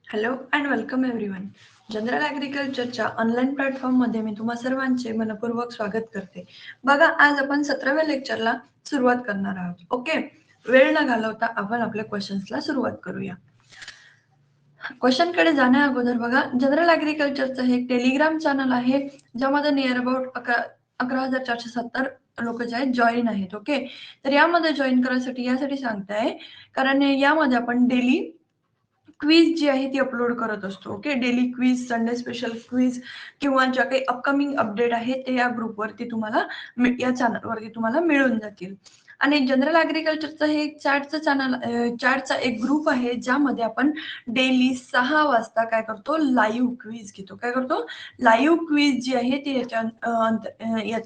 Hello and welcome everyone. General ॲग्रिकल्चरच्या online प्लॅटफॉर्ममध्ये मी तुम्हा सर्वांचे मनपूर्वक स्वागत करते. बघा, आज आपण 17व्या लेक्चरला सुरुवात करणार आहोत. ओके, वेळ न घालवता आपण आपल्या क्वेश्चन्सला सुरुवात करूया. क्वेश्चनकडे जाण्या अगोदर बघा, जनरल ॲग्रिकल्चरचं हे एक टेलिग्राम चॅनल आहे, ज्यामध्ये नियर अबाउट 11,470 लोक जे आहेत जॉईन आहेत. ओके, तर यामध्ये जॉईन करायसाठी यासाठी सांगताय, कारण यामध्ये आपण डेली क्विज जी आहे ती अपलोड करत असतो. Okay, daily quiz, Sunday special quiz किंवा ज्या काही अपकमिंग अपडेट आहेत ते या ग्रुपवरती तुम्हाला या चॅनलवरती तुम्हाला मिळून जातील. आणि जनरल ॲग्रिकल्चरचं हे चॅटचं चॅनल, चॅटचा एक ग्रुप आहे, ज्यामध्ये आपण डेली 6 वाजता काय करतो, लाईव्ह क्विज घेतो. काय करतो, लाईव्ह क्विज जी आहे ती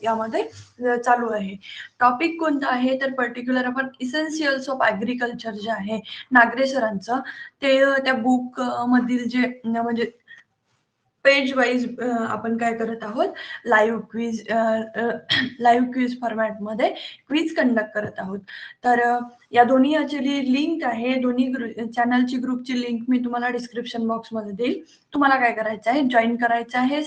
यामध्ये चालू आहे. टॉपिक कोणता आहे तर पर्टिक्युलर आपण इसेन्शियल्स ऑफ ॲग्रिकल्चर जे आहे नागरे सरांचं, ते त्या बुक मधील जे म्हणजे पेज वाईज आपण काय करत आहोत, लाईव्ह क्विज लाईव्ह क्विज फॉर्मॅटमध्ये क्विज कंडक्ट करत आहोत. तर या दोन्ही याची लिंक आहे, दोन्ही चॅनलची ग्रुपची लिंक मी तुम्हाला डिस्क्रिप्शन बॉक्समध्ये देईल. तुम्हाला काय करायचं आहे, जॉईन करायचं आहे.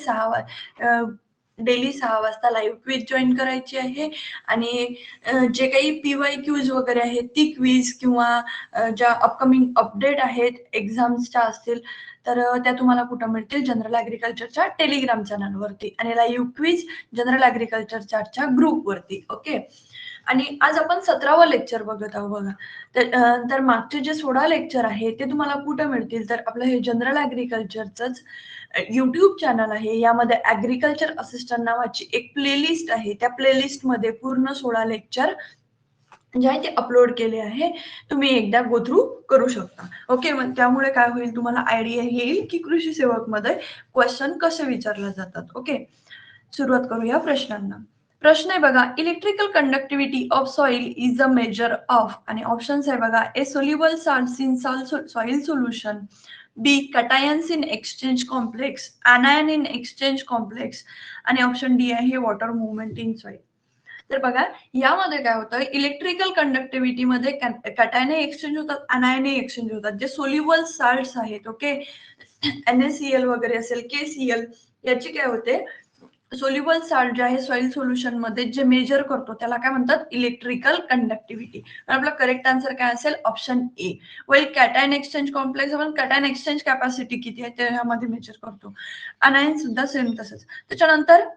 डेली 6 वाजता लाईव्ह क्विज जॉईन करायची आहे. आणि जे काही PYQs वगैरे आहेत ती क्विज किंवा ज्या अपकमिंग अपडेट आहेत एक्झाम्सच्या असतील, तर त्या तुम्हाला कुठं मिळतील, जनरल ॲग्रिकल्चरच्या टेलिग्राम चॅनलवरती, आणि लाईव्ह क्विज जनरल ॲग्रिकल्चर चॅटच्या ग्रुपवरती. ओके, आणि आज आपण 17वं लेक्चर बघत आहोत. बघा, तर मागचे जे 16 लेक्चर आहे ते तुम्हाला कुठं मिळतील, तर आपलं हे जनरल ॲग्रिकल्चरचंच YouTube चॅनल आहे. यामध्ये ॲग्रिकल्चर असिस्टंट नावाची एक प्लेलिस्ट आहे. त्या प्लेलिस्टमध्ये पूर्ण 16 लेक्चर जे आहे ते अपलोड केले आहे. तुम्ही एकदा गो थ्रू करू शकता. ओके, मग त्यामुळे काय होईल, तुम्हाला आयडिया येईल की कृषी सेवक मध्ये क्वेश्चन कसे विचारले जातात. ओके, सुरुवात करूया प्रश्नांना. प्रश्न आहे बघा, electrical conductivity of soil is a measure of, आणि ऑप्शन्स आहे बघा, A soluble salts in soil solution, B cations in exchange complex, anion in exchange complex, आणि ऑप्शन डी आहे वॉटर मुवमेंट इन सॉइल. तर बघा, यामध्ये काय होतं, इलेक्ट्रिकल कंडक्टिव्हिटी मध्ये कटायने एक्सचेंज होतात, अनायने एक्सचेंज होतात. जे सोल्युबल साल्ट्स आहेत, ओके, NaCl वगैरे असेल, KCl, याची काय होते, सोल्युबल साल्ट जे आहे सॉइल सोल्युशन मध्ये जे मेजर करतो त्याला काय म्हणतात, इलेक्ट्रिकल कंडक्टिव्हिटी. आपला करेक्ट आन्सर काय असेल, option A. Well cation exchange complex, आपण कॅटायन एक्सचेंज कॅपॅसिटी किती आहे त्यामध्ये मेजर करतो. अनायन सुद्धा सेम तसंच. त्याच्यानंतर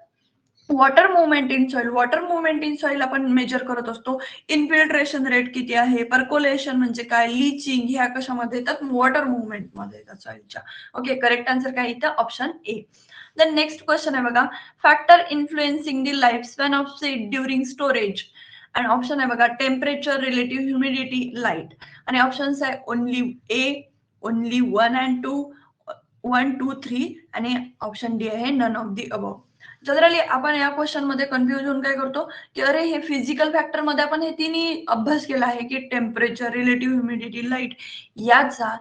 water movement in soil, water movement in soil आपण मेजर करत असतो. इन्फिल्ट्रेशन रेट किती आहे, पर्कोलेशन म्हणजे काय, लिचिंग, ह्या कशामध्ये येतात, वॉटर मुवमेंट मध्ये येतात सॉइलच्या. ओके, करेक्ट आन्सर काय इथं, option A. Then next question आहे बघा, factor influencing the life span of seed during storage, आणि ऑप्शन आहे बघा, टेम्परेचर, रिलेटिव्ह ह्युमिडिटी, लाईट, आणि ऑप्शन्स आहे ओनली ए, ओनली 1 and 2, 1, 2, 3, आणि ऑप्शन डी आहे none of the above. Generally आपण या क्वेश्चन मध्ये कन्फ्युज होऊन काय करतो, की अरे हे फिजिकल फॅक्टर मध्ये आपण हे तिन्ही अभ्यास केला आहे, की टेम्परेचर, रिलेटिव्ह ह्युमिडिटी, लाईट, याचा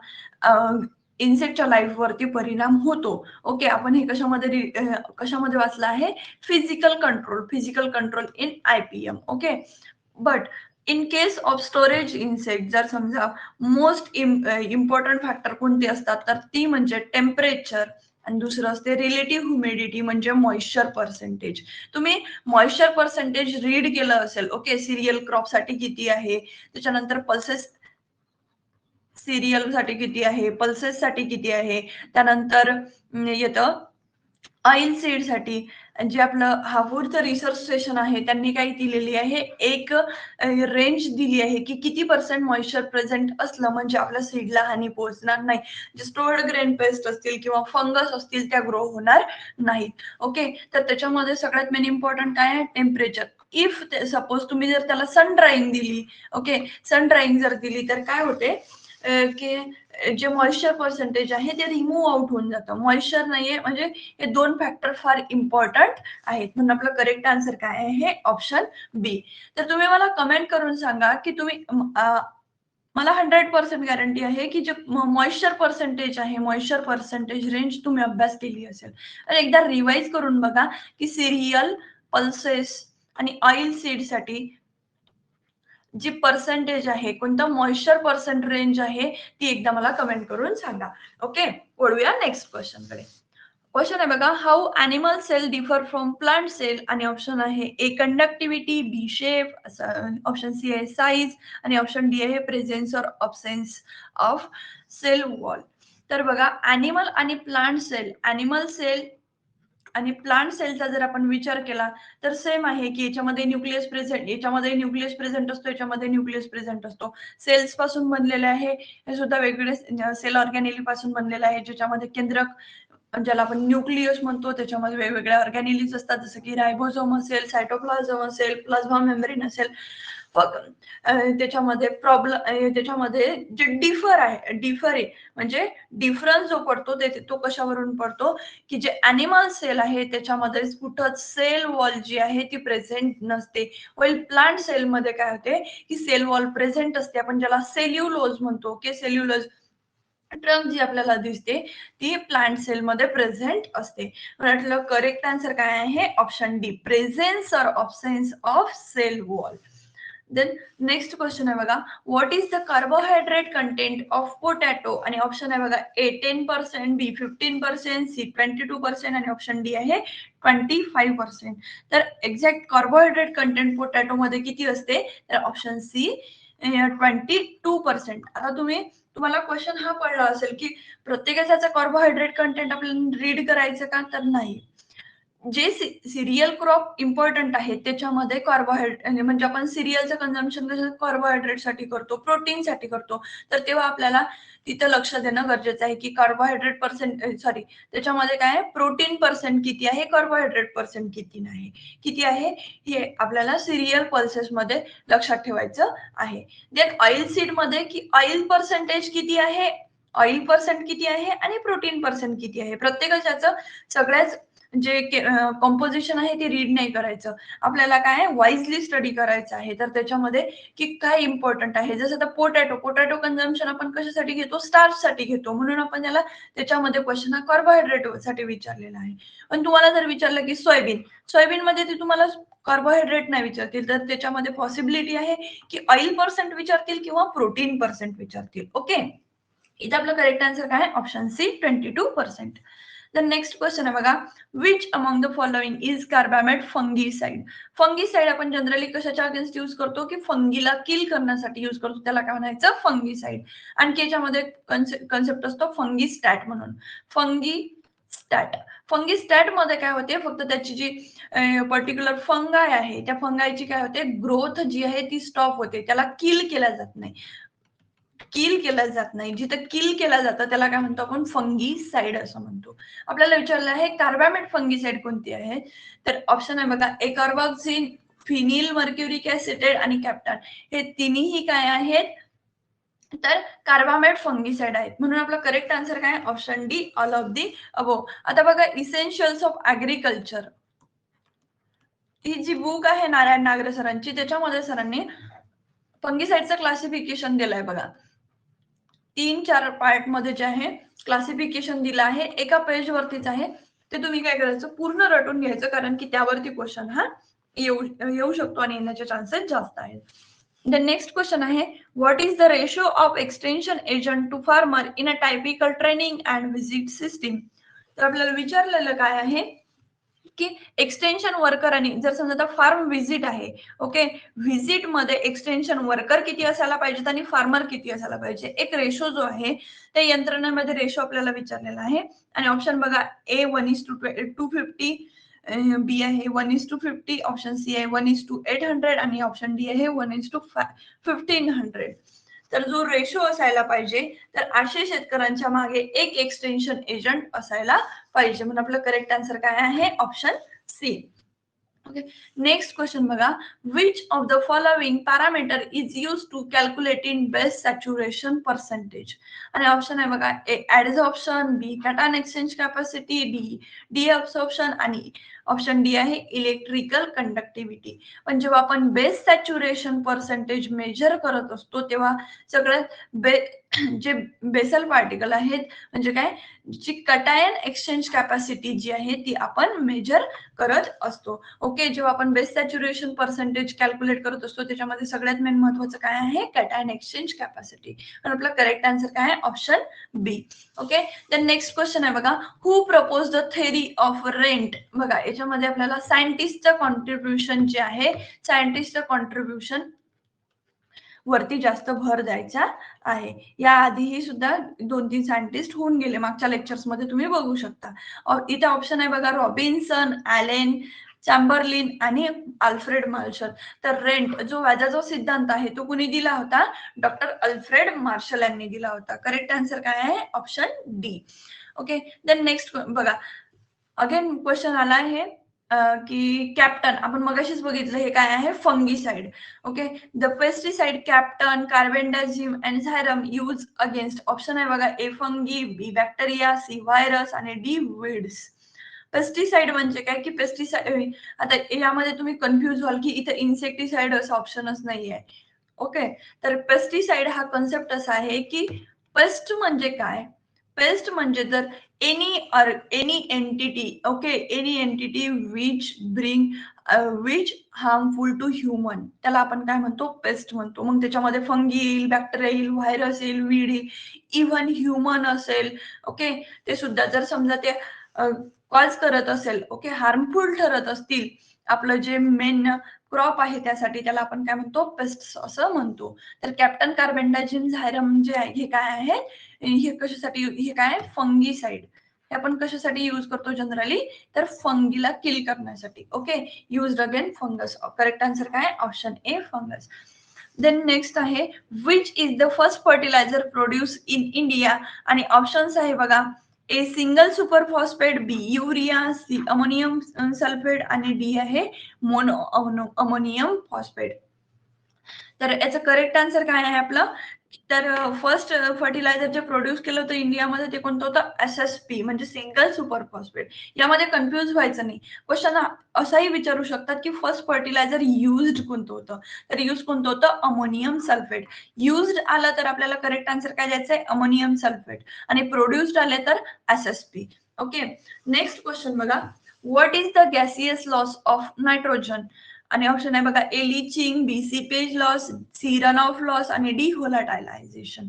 इन्सेक्टच्या लाईफ वरती परिणाम होतो. ओके, आपण हे कशामध्ये वाचलं आहे, physical control in IPM. Okay, but in case of storage insect, जर समजा मोस्ट इम्पॉर्टंट फॅक्टर कोणते असतात, तर ती म्हणजे टेम्परेचर, आणि दुसरं असते रिलेटिव्ह ह्युमिडिटी म्हणजे मॉइश्चर पर्सेंटेज. तुम्ही मॉइश्चर पर्सेंटेज रीड केलं असेल. ओके, सिरियल क्रॉप साठी किती आहे, त्याच्यानंतर पल्सेस सिरियल साठी किती आहे, पल्सेस साठी किती आहे, त्यानंतर येतं ऑइल सीड साठी. जे आपलं हाफूडचं रिसर्च स्टेशन आहे त्यांनी काही दिलेली आहे, एक रेंज दिली आहे की किती % मॉइश्चर प्रेझेंट असलं म्हणजे आपल्या सीडला हानी पोहोचणार नाही. जे स्टोर्ड ग्रेन पेस्ट असतील किंवा फंगस असतील त्या ग्रो होणार नाहीत. ओके, तर त्याच्यामध्ये सगळ्यात मेन इम्पॉर्टंट काय आहे, टेम्परेचर. इफ सपोज तुम्ही जर त्याला सन ड्राईंग दिली, ओके, सन ड्राईंग जर दिली तर काय होते, की जे मॉइश्चर पर्सेंटेज आहे ते रिमूव्ह आउट होऊन जातं. मॉइश्चर नाहीये म्हणजे हे दोन फॅक्टर फार इम्पॉर्टंट आहेत. म्हणून आपलं करेक्ट आन्सर काय आहे, हे ऑप्शन बी. तर तुम्ही मला कमेंट करून सांगा की तुम्ही मला 100% गॅरंटी आहे की जे मॉइश्चर पर्सेंटेज आहे, मॉइश्चर पर्सेंटेज रेंज तुम्ही अभ्यास केली असेल. तर एकदा रिवाइज करून बघा की सिरियल, पल्सेस आणि ऑइल सीड साठी जी पर्सेंटेज आहे, कोणता मॉइश्चर पर्सेंट रेंज आहे, ती एकदा मला कमेंट करून सांगा. ओके, वळूया नेक्स्ट क्वेश्चनकडे. क्वेश्चन आहे बघा, how animal cell differ from plant cell, आणि ऑप्शन आहे A conductivity, B shape, option C आहे साईज, आणि ऑप्शन डी आहे presence or absence of cell wall. तर बघा, अॅनिमल आणि प्लांट सेल, अॅनिमल सेल आणि प्लांट सेलचा जर आपण विचार केला तर सेम आहे की याच्यामध्ये न्यूक्लियस प्रेझेंट, याच्यामध्ये न्यूक्लियस प्रेझेंट असतो, याच्यामध्ये न्यूक्लियस प्रेझेंट असतो. सेल्स पासून बनलेले आहे, हे सुद्धा वेगवेगळे सेल ऑर्गॅनिली पासून बनलेले आहे, ज्याच्यामध्ये केंद्रक ज्याला आपण न्यूक्लियस म्हणतो, त्याच्यामध्ये वेगवेगळ्या ऑर्गॅनिलीज असतात, जसं की रायबोझोम असेल, सायटोप्लाझम असेल, प्लाझ्मा मेम्ब्रेन असेल. त्याच्यामध्ये त्याच्यामध्ये जे डिफर आहे म्हणजे डिफरन्स जो पडतो तो कशावरून पडतो, की जे अॅनिमल सेल आहे त्याच्यामध्ये कुठंच सेल वॉल जी आहे ती प्रेझेंट नसते. वेल प्लांट सेल मध्ये काय होते की सेल वॉल प्रेझेंट असते, आपण ज्याला सेल्युलोज म्हणतो, की सेल्युलोज ट्रंक जी आपल्याला दिसते ती प्लांट सेल मध्ये प्रेझेंट असते. म्हटलं करेक्ट आन्सर काय आहे, ऑप्शन डी, प्रेझेन्स और absence of cell wall. Then next question आहे बघा, what is the carbohydrate content of potato, आणि ऑप्शन आहे बघा ए 10%, बी 15%, सी 22%, आणि ऑप्शन डी आहे 25%. तर एक्झॅक्ट कार्बोहायड्रेट कंटेंट पोटॅटो मध्ये किती असते, तर ऑप्शन सी 22%. आता तुम्हाला क्वेश्चन हा पडला असेल की प्रत्येकाचा कार्बोहायड्रेट कंटेंट आपल्याला रीड करायचं का, तर नाही. जे सिरियल क्रॉप इम्पॉर्टंट आहे त्याच्यामध्ये कार्बोहायड्रेट, म्हणजे आपण सिरियलचं कन्झम्पशन कसं कार्बोहायड्रेट साठी करतो, प्रोटीन साठी करतो, तर तेव्हा आपल्याला तिथं लक्ष देणं गरजेचं आहे की कार्बोहायड्रेट पर्सेंट त्याच्यामध्ये काय आहे, प्रोटीन पर्सेंट किती आहे, कार्बोहायड्रेट पर्सेंट किती आहे हे आपल्याला सिरियल पल्सेस मध्ये लक्षात ठेवायचं आहे. देन ऑइल सीड मध्ये की ऑइल पर्सेंटेज किती आहे, ऑइल पर्सेंट किती आहे आणि प्रोटीन पर्सेंट किती आहे, प्रत्येकाचं सगळ्याच जे कंपोजिशन आहे ते रीड नाही करायचं, आपल्याला काय वाईजली स्टडी करायचं आहे. तर त्याच्यामध्ये की काय इम्पॉर्टंट आहे, जसं आता पोटॅटो कन्झम्पशन आपण कशासाठी घेतो, स्टार्च साठी घेतो, म्हणून आपण त्याला त्याच्यामध्ये क्वेश्चन हा कार्बोहायड्रेट साठी विचारलेला आहे. पण तुम्हाला जर विचारलं की सोयाबीन मध्ये ते तुम्हाला कार्बोहायड्रेट नाही विचारतील, तर त्याच्यामध्ये पॉसिबिलिटी आहे की ऑइल पर्सेंट विचारतील किंवा प्रोटीन पर्सेंट विचारतील. ओके, इथं आपलं करेक्ट आन्सर काय आहे, option C 22%. The next question आहे बघा, which among the following is carbamate fungicide. Fungicide आपण जनरली कशाच्या अगेन्स्ट यूज करतो, की फंगीला किल करण्यासाठी यूज करतो, त्याला काय म्हणायचं, फंगीसाइड. आणखी याच्यामध्ये कन्सेप्ट असतो फंगीस्टॅट म्हणून. फंगीस्टॅट मध्ये काय होते, फक्त त्याची जी पर्टिक्युलर फंगाय आहे त्या फंगायची काय होते, ग्रोथ जी आहे ती स्टॉप होते, त्याला किल केला जात नाही. जिथे किल केला जातं त्याला काय म्हणतो आपण, फंगीसाइड असं म्हणतो. आपल्याला विचारलं आहे कार्बामेट फंगीसाइड कोणती आहे, तर ऑप्शन आहे बघा, एकार्बॉक्सिन, फिनिल मर्क्युरिक ऍसिटेट आणि कॅप्टन. हे तिन्ही काय आहेत, तर कार्बामेट फंगीसाइड आहेत. म्हणून आपला करेक्ट आन्सर काय, option D, all of the above. आता बघा, इसेन्शियल्स ऑफ ऍग्रिकल्चर ही जी बुक आहे नारायण नागरे सरांची, त्याच्यामध्ये सरांनी फंगीसाइडचं क्लासिफिकेशन दिलंय बघा. 3-4 पार्ट मध्ये जे आहे क्लासिफिकेशन दिलं आहे, एका पेज वरतीच आहे. ते तुम्ही काय करायचं, पूर्ण रटून घ्यायचं, कारण की त्यावरती क्वेश्चन हा येऊ शकतो आणि येण्याचे चान्सेस जास्त आहेत. द नेक्स्ट क्वेश्चन आहे, what is the ratio of extension agent to farmer in a typical training and visit system. तर आपल्याला विचारलेलं काय आहे की एक्सटेन्शन वर्कर, आणि जर समजा आता फार्म व्हिजिट आहे, ओके, व्हिजिट मध्ये एक्सटेन्शन वर्कर किती असायला पाहिजेत आणि फार्मर किती असायला पाहिजे, एक रेशो जो आहे त्या यंत्रणेमध्ये रेशो आपल्याला विचारलेला आहे. आणि ऑप्शन बघा, ए 1:250, बी आहे 1:50, ऑप्शन सी आहे 1:800, आणि ऑप्शन डी आहे 1:1500. तर जो रेशो असायला पाहिजे, तर 800 शेतकऱ्यांच्या मागे एक एक्सटेन्शन एजंट असायला पाहिजे. म्हणून आपलं करेक्ट आन्सर काय आहे, option C. Okay, next question बघा, which of the following parameter is use to calculating best saturation percentage. आणि ऑप्शन आहे बघा, A adsorption, B cation exchange capacity, D D absorption, आणि ऑप्शन डी आहे electrical conductivity. पण जेव्हा आपण base saturation percentage major करत असतो तेव्हा सगळ्यात जे बेसल पार्टिकल आहेत म्हणजे काय, जी कटायन एक्सचेंज कॅपॅसिटी जी आहे ती आपण मेजर करत असतो. ओके, जेव्हा आपण बेस सॅच्युरेशन पर्सेंटेज कॅल्क्युलेट करत असतो त्याच्यामध्ये सगळ्यात मेन महत्वाचं काय आहे, कटायन एक्सचेंज कॅपॅसिटी. आणि आपला करेक्ट आन्सर काय आहे, ऑप्शन बी. ओके, तर नेक्स्ट क्वेश्चन आहे बघा, who propose the theory of rent. बघा याच्यामध्ये आपल्याला सायंटिस्टचं कॉन्ट्रीब्युशन जे आहे, सायंटिस्टचं कॉन्ट्रीब्युशन वरती जास्त भर द्यायचा आहे. या आधीही सुद्धा 2-3 सायंटिस्ट होऊन गेले, मागच्या लेक्चर्स मध्ये तुम्ही बघू शकता. इथे ऑप्शन आहे बघा, रॉबिन्सन, ॲलेन, चॅम्बरलिन आणि अल्फ्रेड मार्शल. तर रेंट जो व्याजाचा सिद्धांत आहे तो कुणी दिला होता, डॉक्टर अल्फ्रेड मार्शल यांनी दिला होता. करेक्ट आन्सर काय आहे, option D. Okay, then next बघा, अगेन क्वेश्चन आला आहे की कॅप्टन, आपण मगाशीच बघितलं हे काय आहे, fungicide. Okay, the pesticide captan, carbendazim and ziram use against. Option आहे बघा, A fungi, B bacteria, C virus आणि डी वीड्स. पेस्टिसाइड म्हणजे काय की पेस्टिसाइड, आता यामध्ये तुम्ही कन्फ्युज व्हाल की इथे इन्सेक्टिसाइड असं ऑप्शनच नाही आहे. ओके, तर पेस्टिसाइड हा कन्सेप्ट असा आहे की पेस्ट म्हणजे काय, पेस्ट म्हणजे जर any entity, okay, any entity which bring which harmful to human, त्याला आपण काय म्हणतो, पेस्ट म्हणतो. मग त्याच्यामध्ये फंगी येईल, बॅक्टेरिया येईल, व्हायरस येईल, वीड येईल, इव्हन ह्युमन असेल. ओके, ते सुद्धा जर समजा ते कॉज करत असेल, ओके, हार्मफुल ठरत असतील, आपलं जे मेन क्रॉप आहे त्यासाठी, त्याला आपण काय म्हणतो, पेस्ट असं म्हणतो. तर कॅप्टन, कार्बेंडाझिम, झायरम जे आहे हे काय आहे, हे कशासाठी, हे काय, फंगीसाइड. हे आपण कशासाठी यूज करतो जनरली, तर फंगीला किल करण्यासाठी. Okay, use again fungus. Correct answer काय, option A fungus. Then next आहे, which is the first fertiliser produce in India. आणि ऑप्शन्स आहे बघा, A single super phosphate, B urea, C ammonium sulphate आणि D आहे mono ammonium phosphate. तर याचं correct answer काय आहे आपलं, तर फर्स्ट फर्टिलायझर जे प्रोड्यूस केलं होतं इंडियामध्ये ते कोणतं होतं, SSP म्हणजे सिंगल सुपर फॉस्फेट. यामध्ये कन्फ्युज व्हायचं नाही. क्वेश्चन असाही विचारू शकतात की फर्स्ट फर्टिलायझर युज्ड कोणतं होतं, तर यूज कोणतं होतं, अमोनियम सल्फेट. युज्ड आलं तर आपल्याला करेक्ट आन्सर काय द्यायचं आहे, अमोनियम सल्फेट. आणि प्रोड्युस्ड आले तर SSP. ओके, नेक्स्ट क्वेश्चन बघा, what is the gaseous loss of nitrogen. आणि ऑप्शन आहे बघा, A leaching, B seepage loss, C run off loss आणि डी व्होलाटायलायझेशन.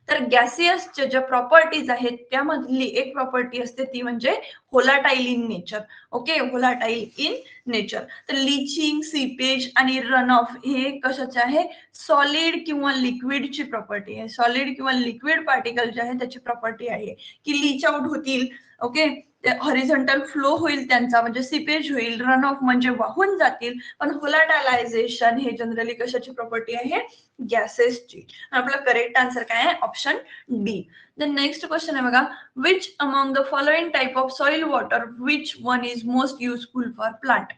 तर गॅसियसच्या ज्या प्रॉपर्टीज आहेत त्यामधली एक प्रॉपर्टी असते ती म्हणजे volatile in nature. Okay, volatile in nature. तर लिचिंग, सीपेज आणि रन ऑफ हे कशाचे आहे, सॉलिड किंवा लिक्विडची प्रॉपर्टी आहे. सॉलिड किंवा लिक्विड पार्टिकल जे आहे त्याची प्रॉपर्टी आहे की लीच आउट होतील. ओके, हॉरिझॉन्टल फ्लो होईल त्यांचा, म्हणजे सीपेज होईल, रन ऑफ म्हणजे वाहून जातील. पण व्होलाटायलायझेशन हे जनरली कशाची प्रॉपर्टी आहे, गॅसेसची. आपला करेक्ट आन्सर काय आहे, option D. The next question आहे बघा, which among the following type of soil water which one is most useful for plant.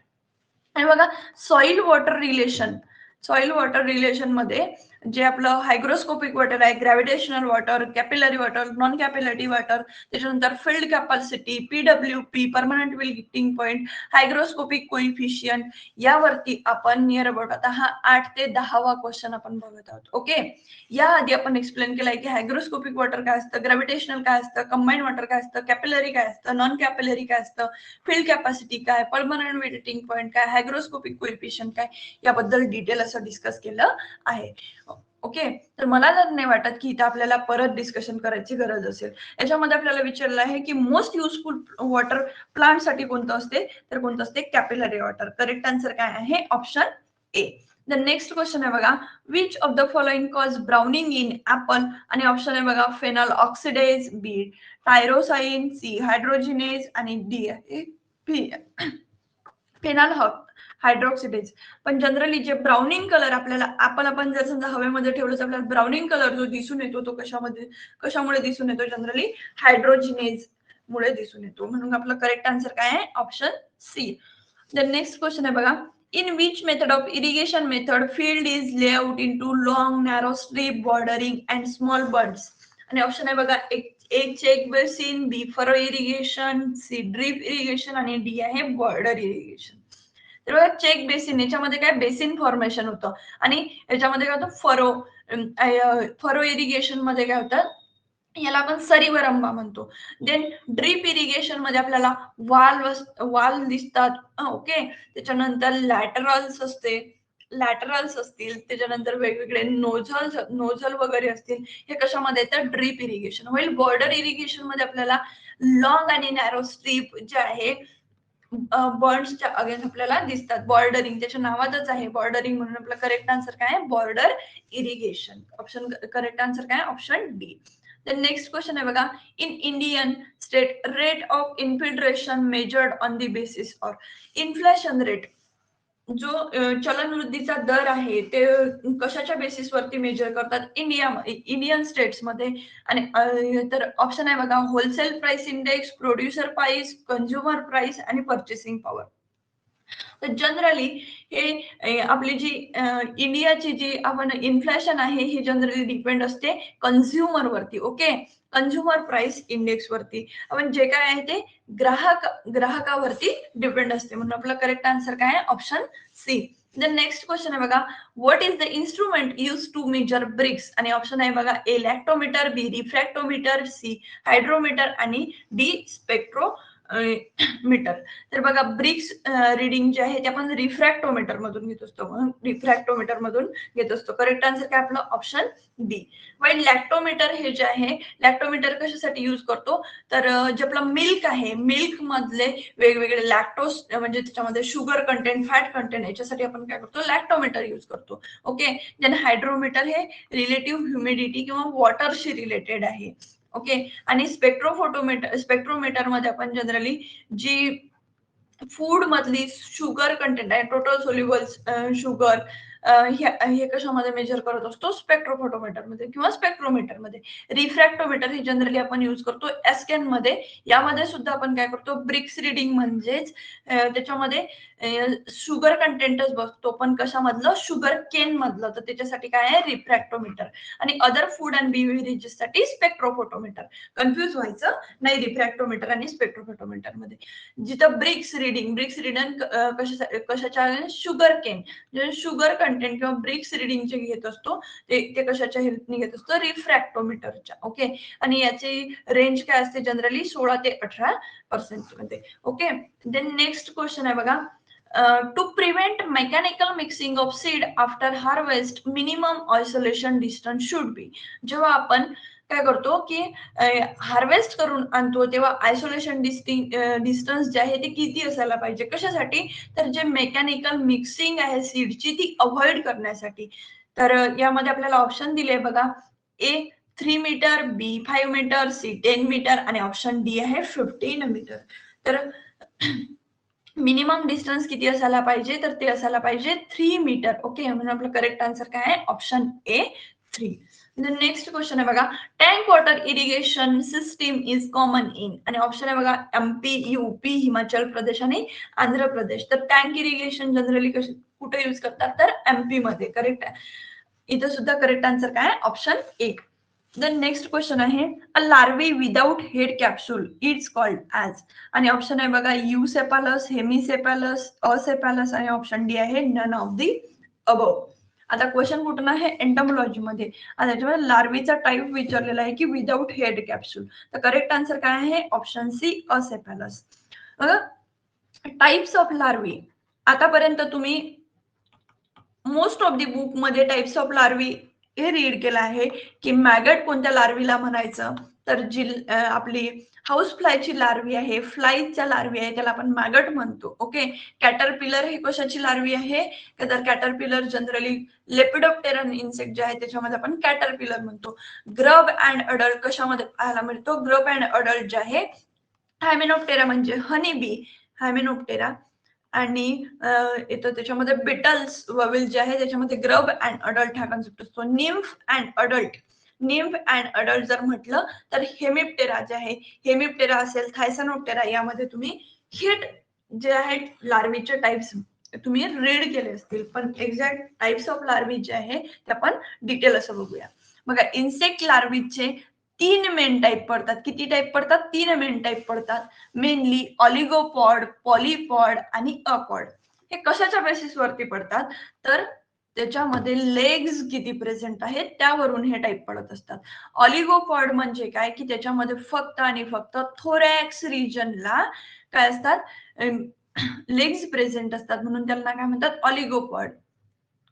आणि बघा, soil water relation, soil water relation मध्ये जे आपलं हायग्रोस्कोपिक वॉटर आहे, gravitational water, capillary water, non capillary water, त्याच्यानंतर field capacity, PWP, permanent wilting point, hygroscopic coefficient, यावरती आपण near about आता हा 8 ते 10वा क्वेश्चन आपण बघत आहोत. ओके, या आधी आपण एक्सप्लेन केलाय की हायग्रोस्कोपिक वॉटर काय असतं, ग्रॅव्हिटेशनल काय असतं, कंबाईन वॉटर काय असतं, कॅपिलरी काय असतं, नॉन कॅपिलरी काय असतं, फील्ड कॅपॅसिटी काय, परमनंट विल्टिंग पॉइंट काय, हायग्रोस्कोपिक कोइफिशियंट काय, याबद्दल डिटेल असं डिस्कस केलं आहे. ओके, तर मला जर नाही वाटत की इथं आपल्याला परत डिस्कशन करायची गरज असेल. याच्यामध्ये आपल्याला विचारलं आहे की मोस्ट युजफुल वॉटर प्लांट साठी कोणतं असते, तर कोणतं असते, कॅपिलरी वॉटर. करेक्ट आन्सर काय आहे, option A. The next question आहे बघा, which of the following cause browning in apple. आणि ऑप्शन आहे बघा, फेनॉल ऑक्सिडेज, बी टायरोसाइन, सी हायड्रोजिनेज आणि डी आहे फेनॉल हायड्रोक्सिडेज. पण जनरली जे ब्राउनिंग कलर आपल्याला आपण जर समजा हवेमध्ये ठेवलं तर आपल्याला ब्राउनिंग कलर जो दिसून येतो तो कशामुळे दिसून येतो, जनरली हायड्रोजिनेज मुळे दिसून येतो. म्हणून आपलं करेक्ट आन्सर काय आहे, option C. The next question आहे बघा, in which method of irrigation method field is laid out into long narrow strip bordering and small buds. आणि ऑप्शन आहे बघा एक check basin, B furrow irrigation, C drip irrigation आणि D आहे border irrigation. तर बघा चेक बेसिन याच्यामध्ये काय बेसिन फॉर्मेशन होतं आणि याच्यामध्ये काय होतं फरो इरिगेशन मध्ये काय होतं याला आपण सरीवरंबा म्हणतो. देन ड्रीप इरिगेशन मध्ये आपल्याला वाल दिसतात. ओके. त्याच्यानंतर लॅटरल्स असतील, त्याच्यानंतर वेगवेगळे नोझल वगैरे असतील. हे कशामध्ये येतं ड्रीप इरिगेशन. होईल बॉर्डर इरिगेशन मध्ये आपल्याला लॉंग आणि नॅरो स्ट्रीप जे आहे बर्ड्सच्या अगेन्स्ट आपल्याला दिसतात. बॉर्डरिंग त्याच्या नावातच आहे बॉर्डरिंग म्हणून. आपला करेक्ट आन्सर काय आहे border irrigation. Option correct answer काय option D. The next question आहे बघा in Indian state rate of infiltration measured on the basis or inflation rate जो चलन वृद्धीचा दर आहे ते कशाच्या बेसिसवरती मेजर करतात इंडियन स्टेट्स मध्ये आणि तर ऑप्शन आहे बघा wholesale price index, producer price, consumer price आणि परचेसिंग पॉवर. तर जनरली हे आपली जी इंडियाची जी आपण इन्फ्लेशन आहे ही जनरली डिपेंड असते कन्झ्युमर वरती. ओके. कंझ्युमर प्राइस इंडेक्स वरती आपण जे काय आहे ते ग्राहकावरती डिपेंड असते. म्हणून आपला करेक्ट आन्सर काय आहे option C. The next question आहे बघा what is the instrument use to measure brix आणि ऑप्शन आहे बघा A lactometer, B refractometer, C hydrometer आणि डी स्पेक्ट्रो मीटर. तर बघा ब्रिक्स रिडिंग जे आहे ते आपण रिफ्रॅक्टोमीटर मधून घेत असतो. म्हणून रिफ्रॅक्टोमीटर मधून घेत असतो. करेक्ट आन्सर काय आपलं ऑप्शन बी. वाईल लॅक्टोमीटर हे जे आहे लॅक्टोमीटर कशासाठी युज करतो तर जे आपलं मिल्क आहे मिल्क मधले वेगवेगळे लॅक्टोज म्हणजे त्याच्यामध्ये शुगर कंटेंट फॅट कंटेंट याच्यासाठी आपण काय करतो लॅक्टोमीटर युज करतो. ओके. देन हायड्रोमीटर हे रिलेटिव्ह ह्युमिडिटी किंवा वॉटरशी रिलेटेड आहे. ओके. आणि स्पेक्ट्रोमीटर मध्ये आपण जनरली जी फूड मधली शुगर कंटेंट आहे टोटल सोल्युबल शुगर हे कशामध्ये मेजर करत असतो स्पेक्ट्रोफोटोमीटर मध्ये किंवा स्पेक्ट्रोमीटर मध्ये. रिफ्रॅक्टोमीटर हे जनरली आपण युज करतो एस्कॅन मध्ये. यामध्ये सुद्धा आपण काय करतो ब्रिक्स रिडिंग म्हणजेच त्याच्यामध्ये शुगर कंटेंटच बघतो पण कशामधलं शुगर केन मधलं. तर त्याच्यासाठी काय आहे रिफ्रॅक्टोमीटर. आणि अदर फूड अँड बिव्हरेजेस साठी स्पेक्ट्रोफोटोमीटर. कन्फ्युज व्हायचं नाही रिफ्रॅक्टोमीटर आणि स्पेक्ट्रोफोटोमीटर मध्ये. जिथं ब्रिक्स रिडिंग कशाच्या शुगर केन शुगर कंटेंट किंवा ब्रिक्स रिडिंग जे घेत असतो ते कशाच्या हेल्पने घेत असतो रिफ्रॅक्टोमीटरच्या. ओके. आणि याची रेंज काय असते जनरली 16 ते 18% मध्ये. ओके. देन नेक्स्ट क्वेश्चन आहे बघा to prevent mechanical mixing of seed after harvest minimum isolation distance should be. जेव्हा आपण काय करतो की हार्वेस्ट करून आणतो तेव्हा आयसोलेशन डिस्टन्स जे आहे ते किती असायला पाहिजे कशासाठी तर जे मेकॅनिकल मिक्सिंग आहे सीडची ती अवॉइड करण्यासाठी. तर यामध्ये आपल्याला ऑप्शन दिले बघा ए 3 मीटर, बी 5 मीटर, सी 10 मीटर आणि ऑप्शन डी आहे 15 मीटर. तर मिनिमम डिस्टन्स किती असायला पाहिजे तर ते असायला पाहिजे 3 मीटर. ओके. म्हणून आपलं करेक्ट आन्सर काय आहे ऑप्शन ए 3. नेक्स्ट क्वेश्चन आहे बघा tank water irrigation system is common in आणि ऑप्शन आहे बघा एमपी, यूपी, हिमाचल प्रदेश आणि आंध्र प्रदेश. तर टँक इरिगेशन जनरली कुठे युज करतात तर एमपी मध्ये. करेक्ट आहे. इथं सुद्धा करेक्ट आन्सर काय आहे option A. The next question आहे a larvae without head capsule it's called as आणि ऑप्शन आहे बघा युसेपॅलस, हेमिसेपॅलस, असेपॅलस आणि ऑप्शन डी आहे नन ऑफ दी अबव. आता क्वेश्चन कुठून आहे एंटमॉलॉजी मध्ये. आता याच्यामध्ये लार्वीचा टाईप विचारलेला आहे की विदाउट हेड कॅप्सूल. तर करेक्ट आन्सर काय आहे option C acephalous. Types of larvae आतापर्यंत तुम्ही मोस्ट ऑफ दी बुक मध्ये टाइप्स ऑफ लार्वी हे रीड केलं आहे की मॅगट कोणत्या लार्वीला म्हणायचं तर जी आपली हाऊस फ्लायची लार्वी आहे फ्लायच्या लार्वी आहे त्याला आपण मॅगट म्हणतो. ओके. कॅटरपिलर ही कशाची लार्वी आहे तर कॅटरपिलर जनरली लेपिडोप्टेरन इन्सेक्ट जे आहे त्याच्यामध्ये आपण कॅटरपिलर म्हणतो. ग्रब अँड अडल्ट कशामध्ये पाहायला मिळतो ग्रब अँड अडल्ट जे आहे हायमेनोप्टेरा म्हणजे हनी बी हायमेनोप्टेरा आणि येतं त्याच्यामध्ये बिटल्स वविल जे आहे त्याच्यामध्ये ग्रब अँड अडल्ट हा कन्सेप्ट असतो. निम्फ अँड अडल्ट जर म्हटलं तर हेमिप्टेरा जे आहे हेमिप्टेरा असेल थायसनोप्टेरा यामध्ये तुम्ही हिट जे आहेत लार्वीचे टाइप्स तुम्ही रीड केले असतील पण एक्झॅक्ट टाइप्स ऑफ लार्वी जे आहे ते आपण डिटेल असं बघूया. बघा इन्सेक्ट लार्वीचे तीन मेन टाईप पडतात. किती टाईप पडतात? 3 मेन टाईप पडतात. मेनली ऑलिगोपॉड, पॉलीपॉड आणि अपॉड. हे कशाच्या बेसिसवरती पडतात? तर त्याच्यामध्ये लेग्स किती प्रेझेंट आहेत त्यावरून हे टाईप पडत असतात. ऑलिगोपॉड म्हणजे काय की त्याच्यामध्ये फक्त आणि फक्त थोरॅक्स रिजनला काय असतात, लेग्स प्रेझेंट असतात, म्हणून त्यांना काय म्हणतात? ऑलिगोपॉड.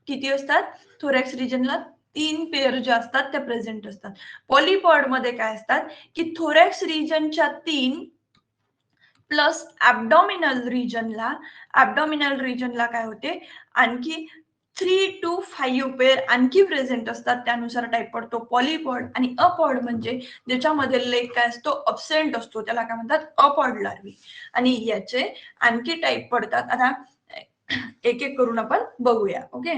किती असतात? थोरॅक्स रिजनला 3 पेअर ज्या असतात त्या प्रेझेंट असतात. पॉलीपॉड मध्ये काय असतात की थोरॅक्स रिजनच्या 3 प्लस ऍब्डॉमिनल रिजनला काय होते, आणखी 3 to 5 पेअर आणखी प्रेझेंट असतात, त्यानुसार टाईप पडतो पॉलीपॉड. आणि अपॉड म्हणजे ज्याच्यामध्ये लेग काय असतो? अब्सेंट असतो, त्याला काय म्हणतात? अपॉड लार्वी. आणि याचे आणखी टाईप पडतात. आता एक एक करून आपण बघूया. ओके,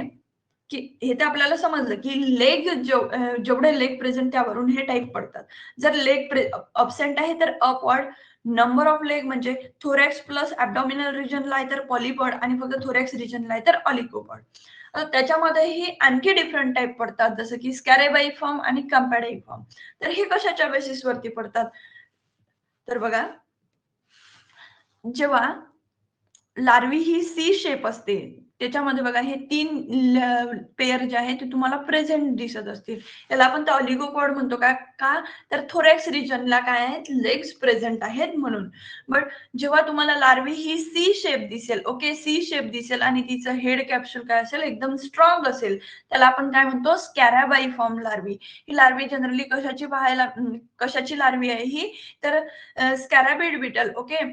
की हे तर आपल्याला समजलं की लेग जेवढे लेग प्रेझेंट त्यावरून हे टाईप पडतात. जर लेग अब्सेंट आहे तर अपॉड. नंबर ऑफ लेग म्हणजे थोरॅक्स प्लस ऍब्डॉमिनल रिजनला आहे तर पॉलीपॉड, आणि फक्त थोरॅक्स रिजनला आहे तर ऑलिगोपॉड. त्याच्यामध्येही आणखी डिफरंट टाईप पडतात, जसं की स्कॅरेबाईफॉर्म आणि कंपॅडाईफॉर्म. तर हे कशाच्या बेसिसवरती पडतात? तर बघा, जेव्हा लार्वी ही सी शेप असते, त्याच्यामध्ये बघा हे 3 पेअर जे आहेत ते तुम्हाला प्रेझेंट दिसत असतील. याला आपण ऑलिगोपॉड म्हणतो. का तर थोरॅक्स रिजनला काय आहेत? लेग्स प्रेझेंट आहेत म्हणून. बट जेव्हा तुम्हाला लार्वी ही सी शेप दिसेल, ओके, सी शेप दिसेल आणि तिचं हेड कॅप्सूल काय असेल? एकदम स्ट्रॉंग असेल, त्याला आपण काय म्हणतो? Scarabaeiform larvae. ही लार्वी जनरली कशाची लार्वी आहे ही? तर scarabaeid beetle. Okay,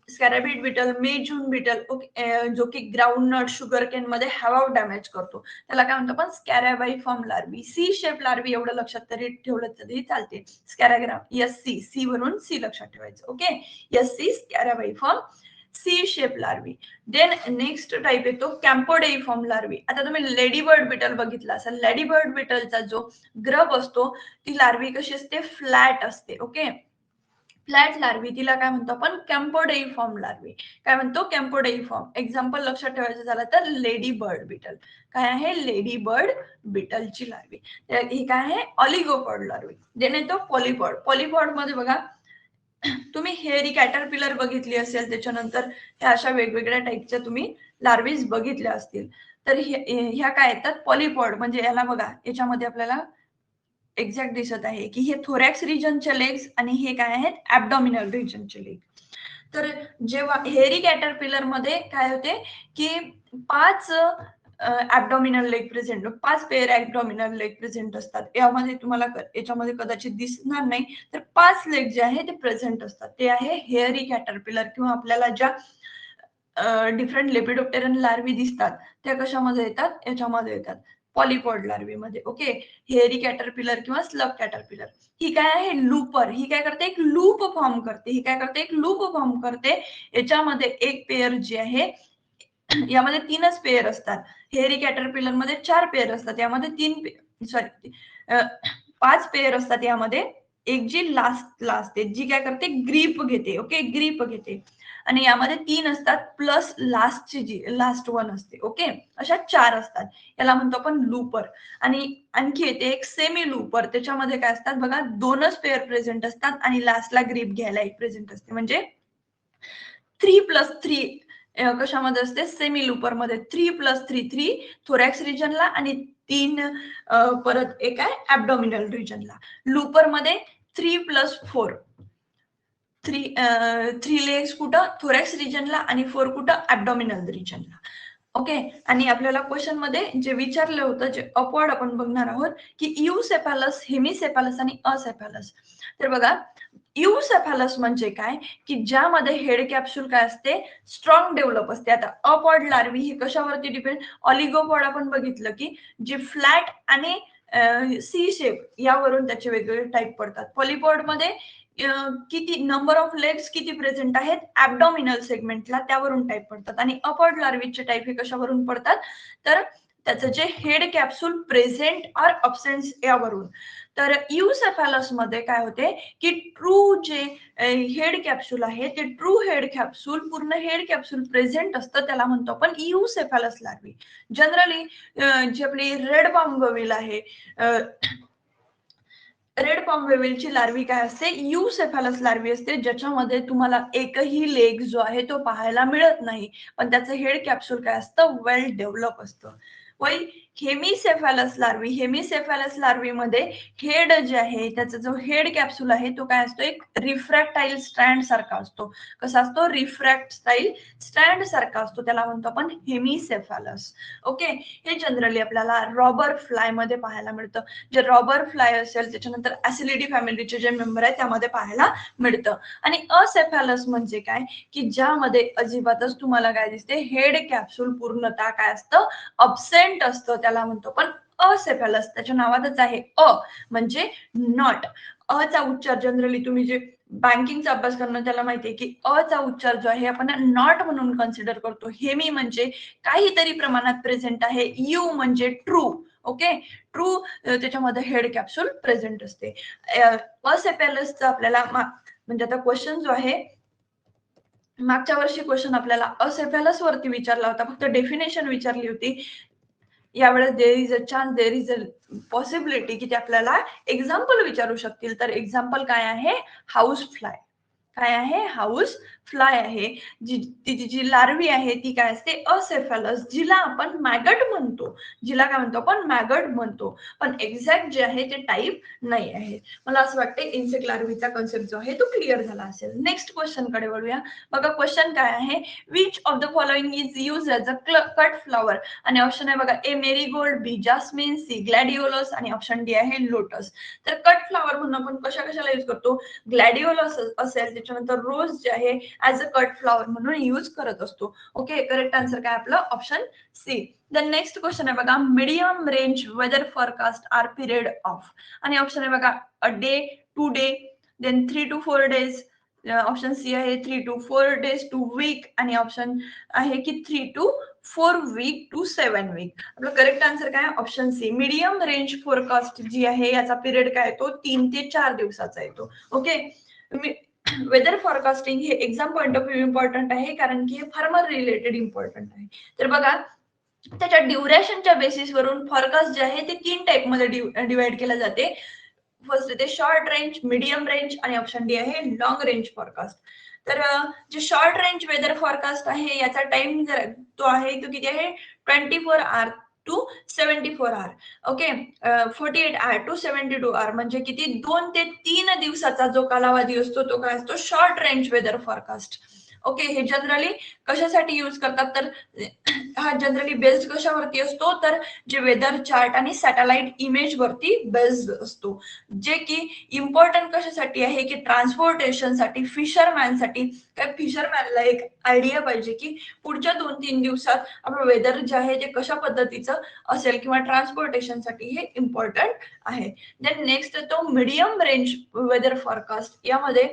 scarabaeid beetle, May June beetle, okay, जो की ग्राउंडनट शुगर केन मध्ये हॅवॉक डॅमेज करतो, त्याला काय म्हणतो आपण? स्कॅराबाईफॉर्म लार्वी. सी शेप लार्वी एवढं लक्षात तरी ठेवलं तरी चालते. स्कॅराग्राम सी वरून सी लक्षात ठेवायचं. Okay, C scarabaeiform C shape larvae. Then next type येतो कॅम्पोडेईफॉर्म लार्वी. आता तुम्ही लेडीबर्ड बिटल बघितला असेल. लेडीबर्ड बिटलचा जो ग्रब असतो, ती लार्वी कशी असते? फ्लॅट असते. ओके, फ्लॅट लार्वी, तिला काय म्हणतो आपण? कॅम्पोडेईफॉर्म लार्वी. काय म्हणतो? कॅम्पोडेईफॉर्म. एक्झाम्पल लक्षात ठेवायचं झालं तर लेडी बर्ड बिटल. काय आहे? लेडी बर्ड बिटलची लार्वी. ही काय आहे? ऑलिगोपॉड लार्वी. देन येतो पॉलीपॉड. पॉलीपॉड मध्ये बघा, तुम्ही हेअरी कॅटरपिलर बघितली असेल, त्याच्यानंतर ह्या अशा वेगवेगळ्या टाईपच्या तुम्ही लार्वीज बघितल्या असतील. तर ह्या काय येतात? पॉलीपॉड. म्हणजे याला बघा, याच्यामध्ये आपल्याला एक्झॅक्ट दिसत आहे की हे थोरॅक्स रिजनचे लेग्स आणि हे काय आहेत? ऍब्डॉमिनल रिजनचे लेग. तर जेव्हा हेअरी कॅटरपिलर मध्ये काय होते की 5 abdominal leg present, 5 pair abdominal leg present असतात. यामध्ये तुम्हाला याच्यामध्ये कदाचित दिसणार नाही, तर 5 लेग जे आहे ते प्रेझेंट असतात. ते आहे हेअरी कॅटरपिलर, किंवा आपल्याला ज्या डिफरंट लेपिडोप्टेरन लार्वी दिसतात त्या कशामध्ये येतात? याच्यामध्ये येतात, पॉलीपॉड लार्वी मध्ये. ओके, हेअरी कॅटरपिलर किंवा स्लब कॅटरपिलर. ही काय आहे? लूपर. ही काय करते? एक लूप फॉर्म करते. ही काय करते? एक लूप फॉर्म करते. याच्यामध्ये एक पेअर जे आहे, यामध्ये 3च पेअर असतात. हेअरी कॅटरपिलर मध्ये 4 पेअर असतात, यामध्ये 5 पेअर असतात. यामध्ये एक जी लास्टला असते, जी काय करते? ग्रीप घेते. ओके, ग्रीप घेते. आणि यामध्ये 3 असतात, प्लस लास्टची जी लास्ट वन असते. ओके, अशा 4 असतात. याला म्हणतो आपण लूपर. आणि आणखी येते एक सेमी लूपर. त्याच्यामध्ये काय असतात बघा, 2च पेअर प्रेझेंट असतात आणि लास्टला ग्रीप घ्यायला एक प्रेझेंट असते. म्हणजे 3+3 कशामध्ये असते? सेमी लूपर मध्ये. 3+3 थोरॅक्स रिजनला आणि 3 परत एक आहे ऍब्डॉमिनल रिजनला. लूपर मध्ये 3+4, 3 लेग्स कुठं? थोरॅक्स रिजनला आणि 4 कुठं? ऍब्डॉमिनल रिजनला. ओके, आणि आपल्याला क्वेश्चन मध्ये जे विचारलं होतं, जे अपवर्ड आपण बघणार आहोत की युसेफॅलस, हेमिसेफॅलस आणि असेफॅलस. तर बघा, युसेफॅलस म्हणजे काय की ज्यामध्ये हेड कॅप्सूल काय असते? स्ट्रॉंग डेव्हलप असते. आता अपवर्ड लार्वी ही कशावरती डिपेंड? ऑलिगोपॉड आपण बघितलं की जे फ्लॅट आणि सी शेप यावरून त्याचे वेगवेगळे टाईप पडतात. पॉलीपॉड मध्ये किती नंबर ऑफ लेग्स किती प्रेझेंट आहेत ऍब्डॉमिनल सेगमेंटला, त्यावरून टाईप पडतात. आणि अपवर्ड लार्वीचे टाईप हे कशावरून पडतात? तर त्याचं जे head capsule present or absent यावरून. तर युसेफॅलस मध्ये काय होते की ट्रू जे हेड कॅप्सूल आहे, ते ट्रू हेड कॅप्सूल, पूर्ण हेड कॅप्सूल प्रेझेंट असतं, त्याला म्हणतो आपण युसेफॅलस लार्वी. जनरली जी आपली रेड बॉम्बविल आहे, रेड फॉर्म वेव्हलची लार्वी काय असते, युसेफॅलस लार्वी असते, ज्याच्यामध्ये तुम्हाला एकही लेग जो आहे तो पाहायला मिळत नाही, पण त्याचं हेड कॅप्सूल काय असतं, वेल डेव्हलप असतं. वैल हेमिसेफॅलस लार्वी मध्ये हेड जे आहे त्याचा जो हेड कॅप्सूल आहे तो काय असतो, एक रिफ्रॅक्टाईल स्ट्रँड सारखा असतो. कसा असतो, रिफ्रॅक्टाईल स्ट्रँड सारखा असतो, त्याला म्हणतो आपण हेमिसेफॅलस. ओके, हे जनरली आपल्याला रॉबर फ्लाय मध्ये पाहायला मिळतं. जे रॉबर फ्लाय असेल त्याच्यानंतर ऍसिलिडी फॅमिलीचे जे मेंबर आहेत त्यामध्ये पाहायला मिळतं. आणि असेफॅलस म्हणजे काय, की ज्यामध्ये अजिबातच तुम्हाला काय दिसते, हेड कॅप्सूल पूर्णतः काय असतं, अब्सेंट असतं, त्याला म्हणतो पण असेफॅलस. त्याच्या नावातच आहे अ म्हणजे नॉट. अ चा उच्चार जनरली तुम्ही जे बँकिंगचा अभ्यास करणं त्याला माहितीये की अ चा उच्चार जो आहे आपण नॉट म्हणून कन्सिडर करतो. हेमी म्हणजे काहीतरी प्रमाणात प्रेझेंट आहे, यू म्हणजे ट्रू. ओके, ट्रू त्याच्यामध्ये हेड कॅप्सूल प्रेझेंट असते. असेफॅलसचा आपल्याला म्हणजे आता क्वेश्चन जो आहे, मागच्या वर्षी क्वेश्चन आपल्याला असेफॅलस वरती विचारला होता, फक्त डेफिनेशन विचारली होती. यावेळेस there is a chance, there is a possibility की ते आपल्याला एक्झाम्पल विचारू शकतील. तर एक्झाम्पल काय आहे, हाऊस फ्लाय. काय आहे, हाऊस फ्लाय आहे. तिची जी लार्वी आहे ती काय असते, असेफॅलस, जिला आपण मॅगट म्हणतो. जिला काय म्हणतो आपण, मॅगट म्हणतो. पण एक्झॅक्ट जे आहे ते टाईप नाही आहे. मला असं वाटतं इन्सेक्ट लार्वीचा कन्सेप्ट जो आहे तो क्लिअर झाला असेल. नेक्स्ट क्वेश्चन कडे वळूया. बघा क्वेश्चन काय आहे, which of the following is use as a cut flower. आणि ऑप्शन आहे बघा, ए मेरीगोल्ड, बी जास्मिन, सी ग्लॅडिओलस आणि ऑप्शन डी आहे लोटस. तर कट फ्लॉवर म्हणून आपण कशाला यूज करतो, ग्लॅडिओलस असेल त्याच्यानंतर रोज जे आहे ऍज अ कट फ्लॉवर म्हणून यूज करत असतो. ओके, करेक्ट आन्सर काय आपलं, option C. The next question आहे बघा, medium range weather forecast are period of. आणि ऑप्शन आहे बघा, a day, 2 day, then 3 to 4 days. Option C आहे 3 to 4 days to वीक आणि ऑप्शन आहे की 3 to 4 वीक टू 7 वीक. आपलं करेक्ट आन्सर काय, option C. Medium range forecast जी आहे याचा पिरियड काय येतो, 3 ते 4 दिवसाचा येतो. ओके, वेदर फॉरकास्टिंग हे exam point of view important आहे, कारण की हे फार्मर रिलेटेड इम्पॉर्टंट आहे. तर बघा, त्याच्या ड्युरेशनच्या बेसिसवरून फॉरकास्ट जे आहे ते 3 टाइप मध्ये डिवाइड केलं जाते. फर्स्ट येते शॉर्ट रेंज, मीडियम रेंज आणि ऑप्शन डी आहे लॉंग रेंज फॉरकास्ट. तर जे शॉर्ट रेंज वेदर फॉरकास्ट आहे याचा टाइम तो आहे तो किती आहे, 24 hour to 74 hour. Okay, 48 hour to 72 hour म्हणजे किती, 2 ते 3 दिवसाचा जो कालावधी असतो तो काय असतो, short range weather forecast. Okay, हे जनरली कशासाठी यूज करतात, तर हा जनरली बेस्ड कशावरती असतो, तर जे वेदर चार्ट आणि सॅटेलाइट इमेज वरती बेस्ड असतो. जे की इम्पॉर्टंट कशासाठी आहे, की ट्रान्सपोर्टेशनसाठी, फिशरमॅनसाठी. काय फिशरमॅनला एक आयडिया पाहिजे की पुढच्या 2-3 दिवसात आपलं वेदर जे आहे ते कशा पद्धतीचं असेल, किंवा ट्रान्सपोर्टेशनसाठी हे इम्पॉर्टंट आहे. देन नेक्स्ट तो मीडियम रेंज वेदर फॉरकास्ट. यामध्ये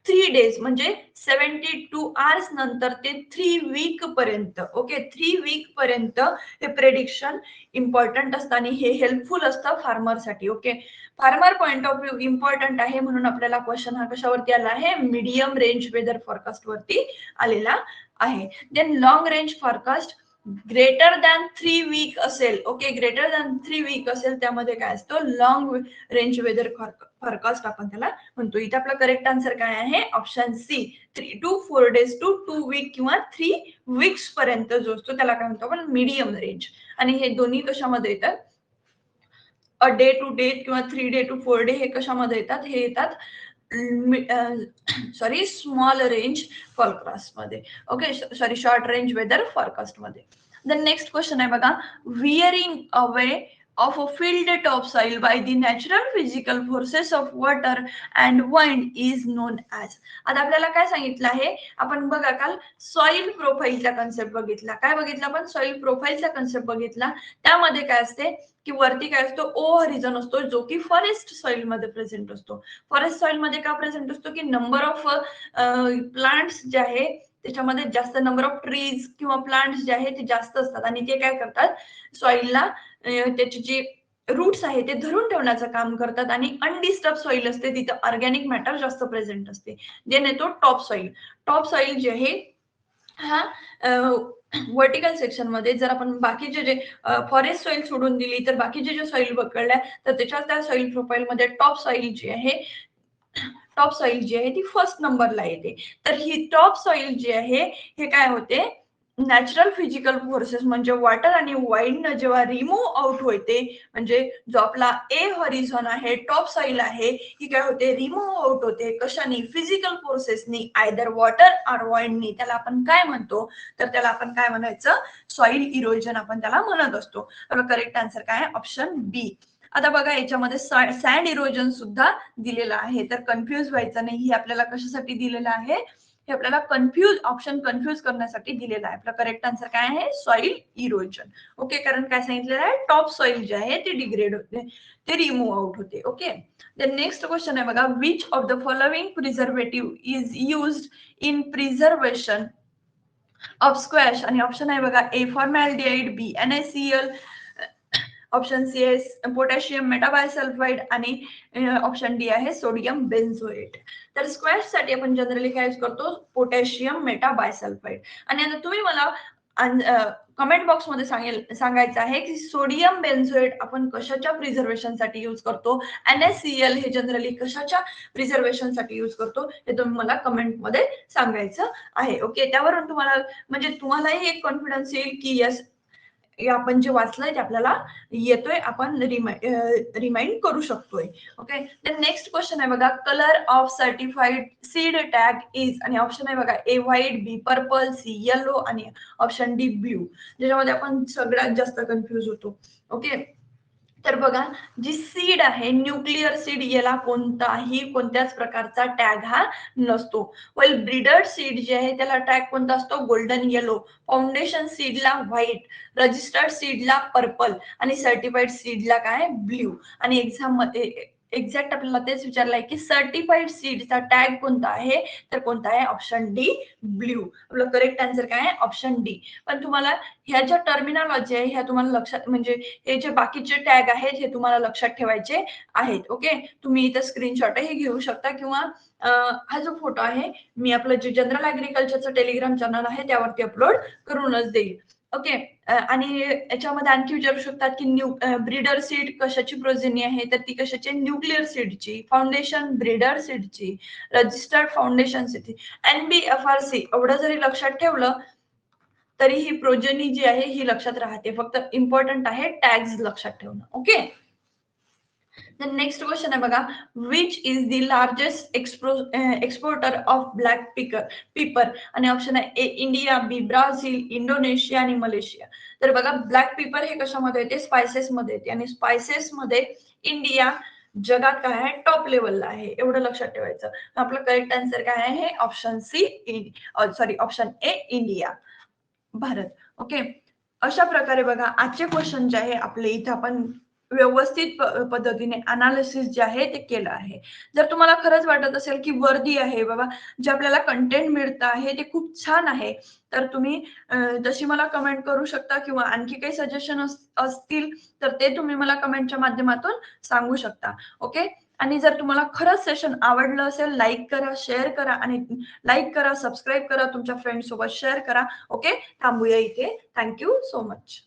3 डेज म्हणजे 72 आवर्स नंतर ते 3 वीक पर्यंत. ओके, 3 वीक पर्यंत हे प्रेडिक्शन इम्पॉर्टंट असतं आणि हे हेल्पफुल असतं फार्मरसाठी. Okay, farmer point of view important आहे म्हणून आपल्याला क्वेश्चन हा कशावरती आला आहे, मीडियम रेंज वेदर फॉरकास्ट वरती आलेला आहे. Then long range forecast greater than 3 week असेल. ओके, ग्रेटर दॅन 3 वीक असेल त्यामध्ये काय असतो, लॉंग रेंज वेदर फॉरकास्ट आपण त्याला म्हणतो. इथे आपला करेक्ट आन्सर काय आहे, option C. 3 to 4 days to 2 week किंवा 3 वीक्स पर्यंत जो असतो त्याला काय म्हणतो आपण, मीडियम रेंज. आणि हे दोन्ही कशामध्ये येतात, अ डे टू डे किंवा 3 डे टू 4 डे हे कशामध्ये येतात, हे येतात सॉरी स्मॉल रेंज फॉरकास्ट मध्ये. Okay, sorry short range weather forecast मध्ये. द नेक्स्ट क्वेश्चन आहे बघा, wearing away of a filled topsoil by the natural physical forces of water and wind is known as. आता आपल्याला काय सांगितलं आहे, आपण बघा काल सॉइल प्रोफाईलचा कन्सेप्ट बघितला. काय बघितला आपण, सॉइल प्रोफाईलचा कन्सेप्ट बघितला. त्यामध्ये काय असते की वरती काय असतो, ओ हॉरिझॉन असतो, जो की फॉरेस्ट सॉइल मध्ये प्रेझेंट असतो. फॉरेस्ट सॉइल मध्ये का प्रेझेंट असतो, की नंबर ऑफ प्लांट्स जे आहे त्याच्यामध्ये जास्त नंबर ऑफ ट्रीज किंवा प्लांट्स जे आहे ते जास्त असतात आणि ते काय करतात, सॉइलला त्याची जी रूट्स आहे ते धरून ठेवण्याचं काम करतात. आणि अनडिस्टर्ब सॉइल असते तिथं ऑर्गॅनिक मॅटर जास्त प्रेझेंट असते. देन येतो टॉप सॉइल. टॉप सॉइल जे आहे हा व्हर्टिकल सेक्शन मध्ये जर आपण बाकीचे जे फॉरेस्ट सॉइल सोडून दिली तर बाकीचे जे सॉइल पकडल्या तर त्याच्या त्या सॉइल प्रोफाईल मध्ये टॉप सॉइल जी आहे ती फर्स्ट नंबरला येते. तर ही टॉप सॉइल जी आहे हे काय होते नॅचरल फिजिकल फोर्सेस म्हणजे वॉटर आणि वाईन जेव्हा रिमूव्ह आउट होते म्हणजे जो आपला ए हॉरिझॉन आहे टॉप सॉइल आहे ही काय होते रिमूव्ह आउट होते कशाने फिजिकल फोर्सेसनी आयदर वॉटर ऑर वाईननी त्याला आपण काय म्हणतो तर त्याला आपण काय म्हणायचं सॉइल इरोजन आपण त्याला म्हणत असतो. करेक्ट आन्सर काय आहे ऑप्शन बी. आता बघा याच्यामध्ये सँड इरोजन सुद्धा दिलेलं आहे तर कन्फ्युज व्हायचं नाही. ही आपल्याला कशासाठी दिलेलं आहे हे आपल्याला ऑप्शन कन्फ्युज करण्यासाठी दिलेला आहे. आपला करेक्ट आन्सर काय आहे सॉइल इरोजन. ओके कारण काय सांगितलेलं आहे टॉप सॉइल जे आहे ते डिग्रेड होते ते रिमूव्ह आउट होते. ओके द नेक्स्ट क्वेश्चन आहे बघा which of the following preservative is used in preservation of squash आणि ऑप्शन आहे बघा ए फॉर्मॅल्डिहाइड बी NaCl ऑप्शन सी आहे पोटॅशियम मेटाबायसल्फाइड आणि ऑप्शन डी आहे सोडियम बेन्झोएट. तर स्क्वॅश साठी आपण जनरली काय यूज करतो पोटॅशियम मेटाबायसल्फाइड. आणि आता तुम्ही मला कमेंट बॉक्स मध्ये सांगायचं आहे की सोडियम बेन्झोएट आपण कशाच्या प्रिझर्वेशन साठी यूज करतो NaCl हे जनरली कशाच्या प्रिझर्वेशन साठी यूज करतो हे तुम्ही मला कमेंट मध्ये सांगायचं आहे. ओके त्यावरून तुम्हाला म्हणजे तुम्हालाही एक कॉन्फिडन्स येईल की यस आपण जे वाचलंय ते आपल्याला येतोय आपण रिमाइंड करू शकतोय. ओके नेक्स्ट क्वेश्चन आहे बघा colour of certified seed tag is आणि ऑप्शन आहे बघा ए व्हाईट बी पर्पल सी येलो आणि ऑप्शन डी ब्ल्यू ज्याच्यामध्ये आपण सगळ्यात जास्त कन्फ्युज होतो. ओके तर बघा जी सीड आहे न्यूक्लिअर सीड याला कोणत्याच प्रकारचा टॅग हा नसतो. वेल ब्रीडर सीड जे आहे त्याला टॅग कोणता असतो गोल्डन येलो फाउंडेशन सीडला व्हाईट रजिस्टर्ड सीडला पर्पल आणि सर्टिफाईड सीडला काय ब्ल्यू. आणि एक्झाम मध्ये एक्झॅक्ट आपल्याला तेच विचारलंय की सर्टिफाईड सीडचा टॅग कोणता आहे तर कोणता आहे ऑप्शन डी ब्ल्यू. आपलं करेक्ट आन्सर काय आहे ऑप्शन डी. पण तुम्हाला ह्या ज्या टर्मिनॉलॉजी आहे ह्या तुम्हाला लक्षात म्हणजे हे जे बाकीचे टॅग आहेत हे तुम्हाला लक्षात ठेवायचे आहेत. ओके तुम्ही इथं स्क्रीनशॉटही घेऊ शकता किंवा हा जो फोटो आहे मी आपलं जे जनरल ऍग्रिकल्चरचं टेलिग्राम चॅनल आहे त्यावरती अपलोड करूनच देईल. ओके आणि याच्यामध्ये आणखी विचारू शकतात की ब्रीडर सीड कशाची प्रोजेनी आहे तर ती कशाची न्यूक्लिअर सीडची फाउंडेशन ब्रीडर सीडची रजिस्टर्ड फाउंडेशन सीडची NBFRC एवढं जरी लक्षात ठेवलं तरी ही प्रोजेनी जी आहे ही लक्षात राहते. फक्त इम्पॉर्टंट आहे टॅग्स लक्षात ठेवणं. ओके नेक्स्ट क्वेश्चन आहे बघा which is the largest exporter of black paper आणि ऑप्शन आहे ए इंडिया बी ब्राझील इंडोनेशिया आणि मलेशिया. तर बघा ब्लॅक पेपर हे कशामध्ये येते स्पायसेस मध्ये येते आणि स्पायसेस मध्ये इंडिया जगात काय आहे टॉप लेवलला आहे एवढं लक्षात ठेवायचं. आपलं करेक्ट आन्सर काय आहे option C sorry option A India Bharat. Okay अशा प्रकारे बघा आजचे क्वेश्चन जे आहे आपले इथे आपण व्यवस्थित पद्धतीने अनालिसिस जे आहे ते केलं आहे. जर तुम्हाला खरंच वाटत असेल की वर्दी आहे बाबा जे आपल्याला कंटेंट मिळतं आहे ते खूप छान आहे तर तुम्ही जशी मला कमेंट करू शकता किंवा आणखी काही सजेशन असतील तर ते तुम्ही मला कमेंटच्या माध्यमातून सांगू शकता. ओके आणि जर तुम्हाला खरंच सेशन आवडलं असेल लाईक करा शेअर करा आणि लाईक करा सबस्क्राईब करा तुमच्या फ्रेंड सोबत शेअर करा. ओके थांबूया इथे. Thank you so much.